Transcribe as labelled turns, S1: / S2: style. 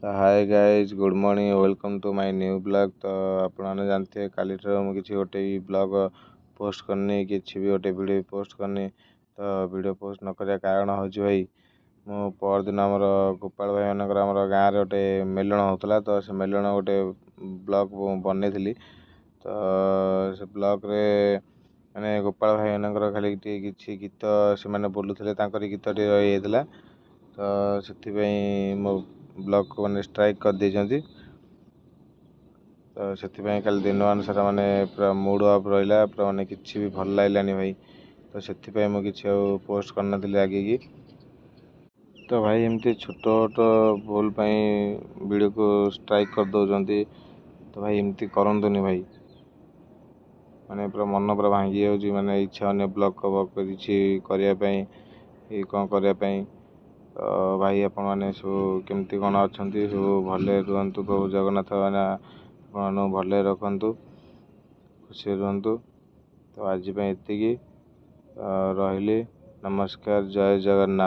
S1: तो hi guys good morning welcome to my new blog. तो आपने जानते काली मुझे गोटे ब्लॉग पोस्ट करनी कि भी गोटे वीडियो पोस्ट करनी। तो वीडियो पोस्ट न करिया कारण हूँ भाई मु परदिन आमर गोपाल भाई मानकर आमर गाँव में गोटे मेलन होता। तो से मेलन गोटे ब्लॉग बनई। तो से ब्लॉग रे मैंने गोपाल भाई मानकर खाली किसी गीत से बोलुले गीत टे तो से मो ब्लॉग को मैंने स्ट्राइक कर दी। तो से कल दिन मान सारा माने पूरा मूड ऑफ रहा पूरा माने किसी भी भल लगलानी भाई। तो से मुझे पोस्ट करना आगे की। तो भाई एमती छोट छोट भूल वीडियो को स्ट्राइक कर दौरान। तो भाई एमती करंतुनी भाई माने पूरा मन पूरा भांगी जाऊँगी माने इच्छा होने ब्लॉग को किसी करने कौन करने। तो भाई आपण मैंने सब केमती कौन अच्छा सब भले रुहतु प्रभु जगन्नाथ मैंने आप भले रखु खुशी रुहतु। तो आज एति रही नमस्कार जय जगन्नाथ।